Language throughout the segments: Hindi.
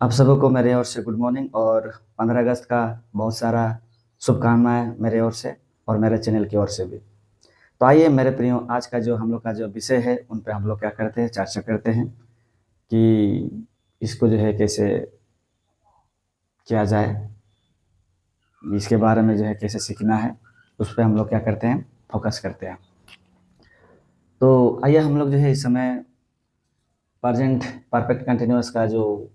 आप सबको मेरे ओर से गुड मॉर्निंग और 15 अगस्त का बहुत सारा शुभकामनाएं मेरे ओर से और मेरे चैनल की ओर से भी। तो आइए मेरे प्रियो, आज का जो हम लोग का जो विषय है उन पे हम लोग क्या करते हैं, चर्चा करते हैं कि इसको जो है कैसे किया जाए, इसके बारे में जो है कैसे सीखना है, उस पर हम लोग क्या करते हैं, फोकस करते हैं। तो आइए हम लोग जो है इस समय प्रेजेंट परफेक्ट कंटिन्यूअस का जो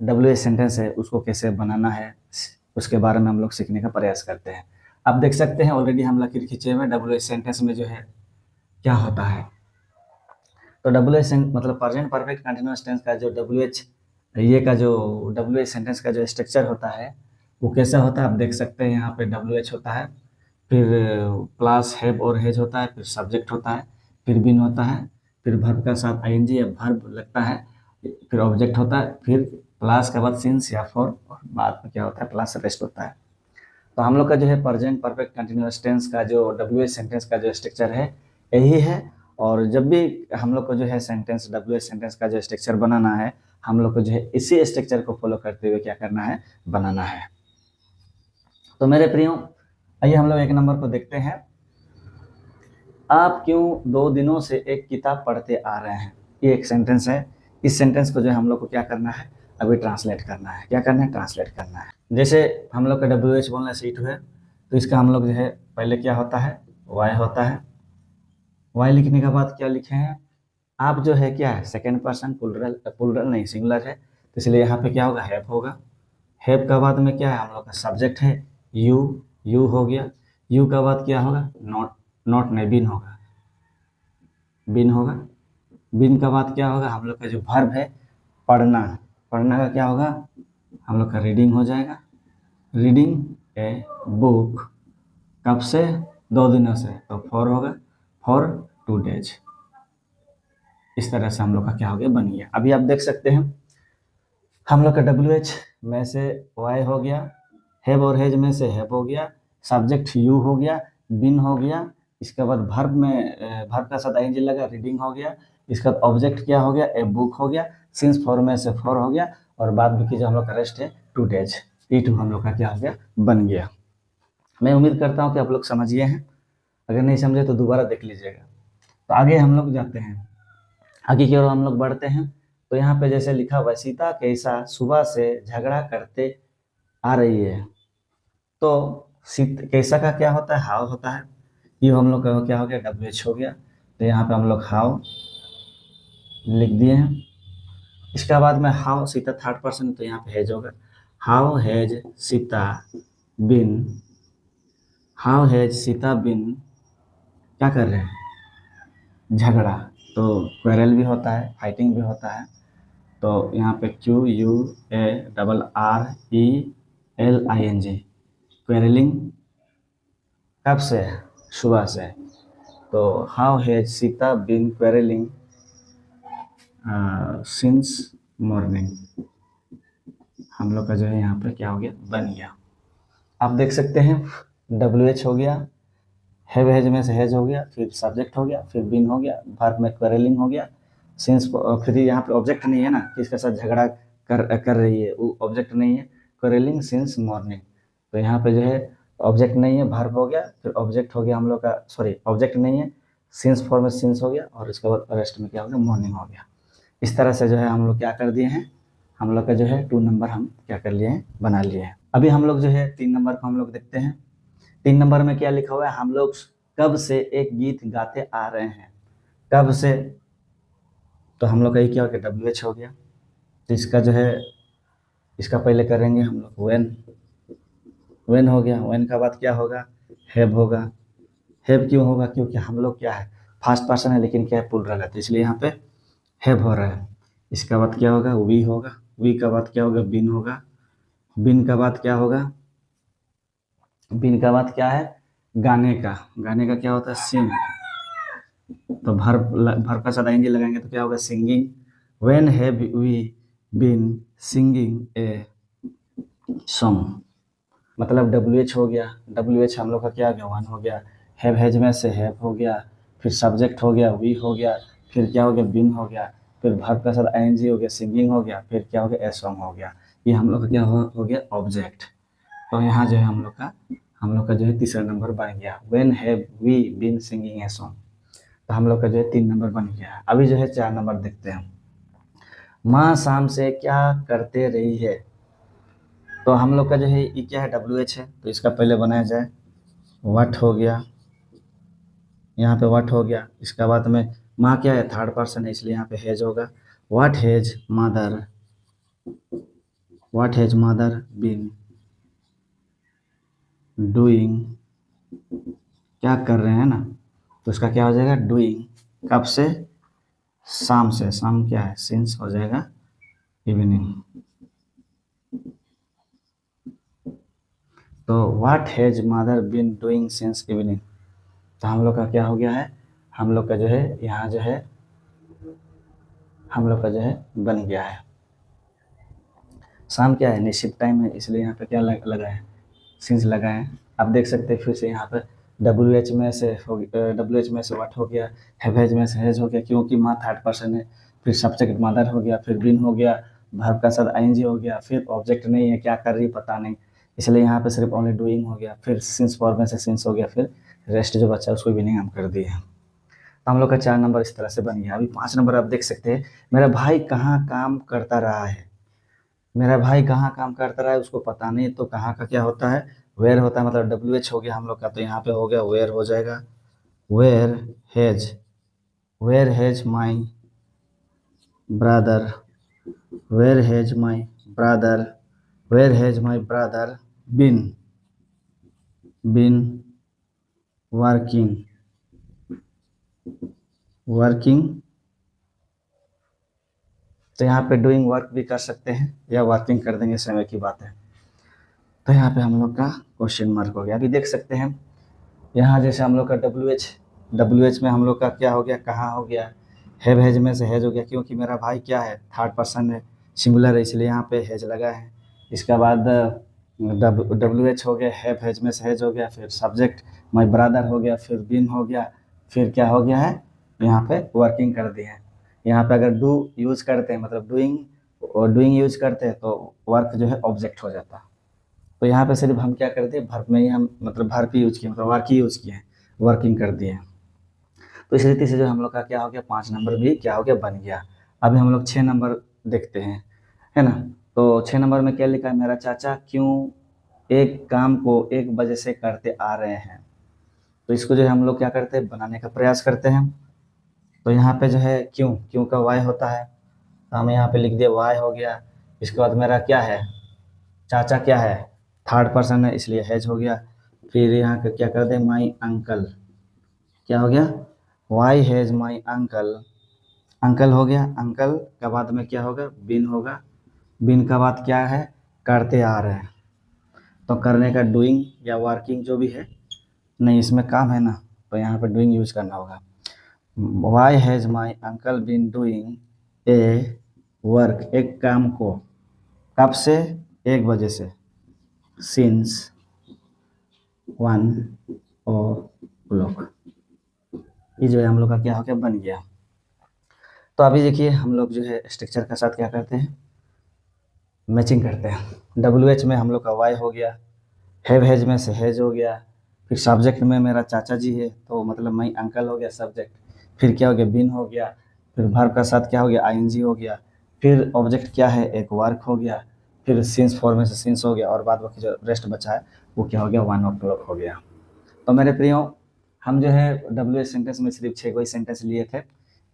WH सेंटेंस है उसको कैसे बनाना है उसके बारे में हम लोग सीखने का प्रयास करते हैं। आप देख सकते हैं ऑलरेडी हम लकीर खींचे हुए WH सेंटेंस में जो है क्या होता है। तो WH मतलब प्रेजेंट परफेक्ट कंटिन्यूअस टेंस का जो WH ये का जो WH सेंटेंस का जो स्ट्रक्चर होता है वो कैसा होता है, आप देख सकते हैं यहाँ पे WH होता है, फिर प्लस हैव और हैज होता है, फिर सब्जेक्ट होता है, फिर बिन होता है, फिर वर्ब का साथ ING या वर्ब लगता है, फिर ऑब्जेक्ट होता है, फिर प्लस के बाद सिंस या फॉर, और बाद में क्या होता है, प्लस रेस्ट होता है। तो हम लोग का जो है प्रेजेंट परफेक्ट कंटिन्यूअस टेंस का जो WH सेंटेंस का जो स्ट्रक्चर है यही है। और जब भी हम लोग को जो है सेंटेंस WH सेंटेंस का जो स्ट्रक्चर बनाना है, हम लोग को जो है इसी स्ट्रक्चर को फॉलो करते हुए क्या करना है, बनाना है। तो मेरे प्रियो, आइए हम लोग एक नंबर को देखते हैं। आप क्यों 2 दिनों से एक किताब पढ़ते आ रहे हैं, ये एक सेंटेंस है। इस सेंटेंस को जो है हम लोग को क्या करना है, अभी ट्रांसलेट करना है। क्या करना है, ट्रांसलेट करना है। जैसे हम लोग का WH बोलना सीट है, तो इसका हम लोग जो है पहले क्या होता है, वाई होता है। वाई लिखने के बाद क्या लिखे हैं, आप जो है क्या है, सेकेंड पर्सन प्लूरल, प्लूरल नहीं सिंगुलर है, तो इसलिए यहाँ पे क्या होगा, हैव होगा। हैव का बाद में क्या है, हम लोग का सब्जेक्ट है यू, यू हो गया। यू का बाद क्या होगा, नॉट, नॉट नहीं बिन होगा, बिन होगा। बिन का बाद क्या होगा, हम लोग का जो वर्ब है पढ़ना, पढ़ना का क्या होगा, हम लोग का रीडिंग हो जाएगा। रीडिंग ए बुक, कब से, 2 दिनों से, तो फॉर होगा, फॉर 2 days। इस तरह से हम लोग का क्या हो गया, बन गया। अभी आप देख सकते हैं हम लोग का WH में से वाई हो गया, हैव और हैज में से हैव हो गया, सब्जेक्ट यू हो गया, बिन हो गया। इसके बाद वर्ब में वर्ब का साथ ING लगा, रीडिंग हो गया। इसका बाद ऑब्जेक्ट क्या हो गया, ए बुक हो गया। सिंस फॉर में से फॉर हो गया, और बाद में की जो हम लोग का रेस्ट है 2 days। ये 2 हम लोग का क्या हो गया, बन गया। मैं उम्मीद करता हूँ कि आप लोग समझिए हैं, अगर नहीं समझे तो दोबारा देख लीजिएगा। तो आगे हम लोग जाते हैं, आगे की ओर हम लोग बढ़ते हैं। तो यहाँ पे जैसे लिखा हुआ, सीता कैसा सुबह से झगड़ा करते आ रही है। तो कैसा का क्या होता है, हाउ होता है। ये हम लोग का क्या हो गया, WH हो गया। तो यहाँ पे हम लोग हाउ लिख दिए हैं। इसके बाद में हाउ सीता थर्ड पर्सन, तो यहाँ पे हैज होगा। How has Sita been, how has Sita been क्या कर रहे हैं, झगड़ा। तो क्वेरल भी होता है, फाइटिंग भी होता है। तो यहाँ पे QUARRELING, क्वेरलिंग कब से, सुबह से। तो how has Sita been quarrelling since morning, हम लोग का जो है यहाँ पे क्या हो गया, बन गया। आप देख सकते हैं WH हो गया, हैव हैज में से हैज हो गया, फिर सब्जेक्ट हो गया, फिर बिन हो गया, वर्ब में क्वेरलिंग हो गया, सिंस, फिर यहाँ पे ऑब्जेक्ट नहीं है ना, किसके साथ झगड़ा कर रही है, वो ऑब्जेक्ट नहीं है, क्वेरलिंग सिंस मॉर्निंग। तो यहाँ पे जो है ऑब्जेक्ट नहीं है, वर्ब हो गया, फिर ऑब्जेक्ट हो गया हम लोग का, सॉरी ऑब्जेक्ट नहीं है, सिंस फॉर में सिंस हो गया, और इसके बाद रेस्ट में क्या हो गया, मॉर्निंग हो गया। इस तरह से जो है हम लोग क्या कर दिए हैं, हम लोग का जो है 2 नंबर हम क्या कर लिए हैं, बना लिए हैं। अभी हम लोग जो है 3 नंबर को हम लोग देखते हैं। 3 नंबर में क्या लिखा हुआ है, हम लोग कब से एक गीत गाते आ रहे हैं। कब से, तो हम लोग का ये क्या हो गया, WH हो गया। तो इसका जो है, इसका पहले करेंगे हम लोग व्हेन, व्हेन हो गया। व्हेन का बाद क्या होगा, हैव होगा। हैव क्यों होगा, क्योंकि हम लोग क्या है, फर्स्ट पर्सन है, लेकिन क्या है, प्लूरल है, तो इसलिए यहाँ पे हैव हो रहा है। इसका बाद क्या होगा, वी होगा। वी का बाद क्या होगा, बिन होगा। बिन का बाद क्या होगा, बिन का बाद क्या है, गाने का। गाने का क्या होता है, सिंग। तो वर्ब का साथ ING लगाएंगे तो क्या होगा, singing. When have we been singing a song, मतलब WH हो गया। WH हम लोग का क्या हो गया, 1 हो गया। हैव हैज में से हैव हो गया, फिर सब्जेक्ट हो गया वी हो गया, फिर क्या हो गया, बिन हो गया, फिर वर्ब के साथ आईएनजी हो गया, सिंगिंग हो गया, फिर क्या हो गया, ए सॉन्ग हो गया। ये हम लोग का क्या हो गया, ऑब्जेक्ट। तो यहाँ जो है हम लोग का जो है तीसरा नंबर बन गया, when have we been singing a song. तो हम लोग का जो है 3 नंबर बन गया। अभी जो है 4 नंबर देखते हैं। माँ शाम से क्या करते रही है। तो हम लोग का जो है ये क्या है, WH है, तो इसका पहले बनाया जाए, व्हाट हो गया, यहाँ पे व्हाट हो गया। इसका बाद में माँ क्या है, थर्ड पर्सन है, इसलिए यहाँ पे हैज होगा। What has mother, what has mother been doing, क्या कर रहे हैं ना, तो इसका क्या हो जाएगा, डूइंग। कब से, शाम से, शाम क्या है, सिंस हो जाएगा इवनिंग। तो what has mother been doing since evening. तो हम लोग का क्या हो गया है, हम लोग का जो है यहाँ जो है हम लोग का जो है बन गया है। शाम क्या है, निश्चित टाइम है, इसलिए यहाँ पे क्या लगा है, सिंस लगा है। आप देख सकते हैं फिर से यहाँ पे WH में से WH में से व्हाट हो गया, हैज में से हैज हो गया, क्योंकि माँ थर्ड पर्सन है। फिर सब्जेक्ट मदर हो गया, फिर बिन हो गया, वर्ब का साथ आईएनजी हो गया, फिर ऑब्जेक्ट नहीं है, क्या कर रही है पता नहीं, इसलिए यहाँ पे सिर्फ ओनली डूइंग हो गया। फिर सिंस फॉर्म में से सिंस हो गया, फिर रेस्ट जो बचा उसको भी नहीं हम कर दिए। तो हम लोग का 4 नंबर इस तरह से बन गया। अभी 5 नंबर आप देख सकते हैं, मेरा भाई कहाँ काम करता रहा है। मेरा भाई कहाँ काम करता रहा है उसको पता नहीं, तो कहाँ का क्या होता है, वेयर होता है, मतलब WH हो गया हम लोग का, तो यहाँ पे हो गया वेयर हो जाएगा। Where has, where has my brother, where has my brother, where has my brother been, been working, working. तो यहाँ पे डूइंग वर्क भी कर सकते हैं या वर्किंग कर देंगे, समय की बात है। तो यहाँ पे हम लोग का क्वेश्चन मार्क हो गया। अभी देख सकते हैं यहाँ जैसे हम लोग का WH में हम लोग का क्या हो गया, कहाँ हो गया, हैव हैज में से हैज हो गया, क्योंकि मेरा भाई क्या है, थर्ड पर्सन है, सिंगुलर है, इसलिए यहाँ पे हैज लगा है। इसके बाद WH हो गया, हैव हैज में से हैज हो गया, फिर सब्जेक्ट माई ब्रदर हो गया, फिर बिन हो गया, फिर क्या हो गया है, यहाँ पे वर्किंग कर दिए हैं। यहाँ पे अगर डू यूज करते हैं, मतलब डूइंग और डूइंग यूज करते हैं, तो वर्क जो है ऑब्जेक्ट हो जाता है। तो यहाँ पे सिर्फ हम क्या करते हैं, वर्ब में ही हम मतलब वर्ब ही यूज किए, मतलब वर्क ही यूज किए हैं, वर्किंग कर दिए हैं। तो इस रीति से जो हम लोग का क्या हो गया, 5 नंबर भी क्या हो गया, बन गया। अभी हम लोग 6 नंबर देखते हैं, है ना। तो 6 नंबर में क्या लिखा है, मेरा चाचा क्यों एक काम को 1 बजे से करते आ रहे हैं। तो इसको जो है हम लोग क्या करते हैं, बनाने का प्रयास करते हैं। तो यहाँ पे जो है क्यों, क्यों का वाई होता है, तो हमें यहाँ पे लिख दिया वाई हो गया। इसके बाद मेरा क्या है, चाचा क्या है, थर्ड पर्सन है, इसलिए हैज हो गया। फिर यहाँ पे क्या कर दे, माई अंकल, क्या हो गया, why has my uncle, uncle हो गया। अंकल का बाद में क्या होगा, बिन होगा। बिन का बाद क्या है, करते आ रहे हैं, तो करने का डूइंग या वर्किंग जो भी है, नहीं इसमें काम है ना, तो यहाँ पे डूइंग यूज करना होगा। Why has my uncle been doing a work, एक काम को, कब से, 1 बजे से, सिंस 1 o'clock। ये जो है हम लोग का क्या हो गया, बन गया। तो अभी देखिए हम लोग जो है स्ट्रक्चर के साथ क्या करते हैं, मैचिंग करते हैं। WH में हम लोग का वाई हो गया, हैव हैज में से हैज हो गया, फिर सब्जेक्ट में मेरा चाचा जी है, तो मतलब माई अंकल हो गया सब्जेक्ट। फिर क्या हो गया, बिन हो गया, फिर वर्ब का साथ क्या हो गया, आईएनजी हो गया, फिर ऑब्जेक्ट क्या है, एक वर्क हो गया, फिर सिंस फॉर्म में से सिंस हो गया, और बाद बाकी जो रेस्ट बचा है वो क्या हो गया, 1 o'clock हो गया। तो मेरे प्रियो, हम जो है WH सेंटेंस में सिर्फ 6 कोई सेंटेंस लिए थे।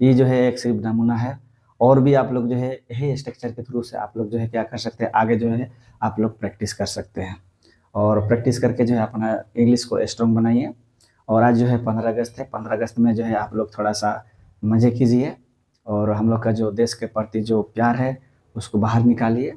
ये जो है एक सिर्फ नमूना है, और भी आप लोग जो है यही स्ट्रक्चर के थ्रू से आप लोग जो है क्या कर सकते हैं, आगे जो है आप लोग प्रैक्टिस कर सकते हैं, और प्रैक्टिस करके जो है अपना इंग्लिश को स्ट्रॉन्ग बनाइए। और आज जो है 15 अगस्त है, 15 अगस्त में जो है आप लोग थोड़ा सा मज़े कीजिए, और हम लोग का जो देश के प्रति जो प्यार है उसको बाहर निकालिए।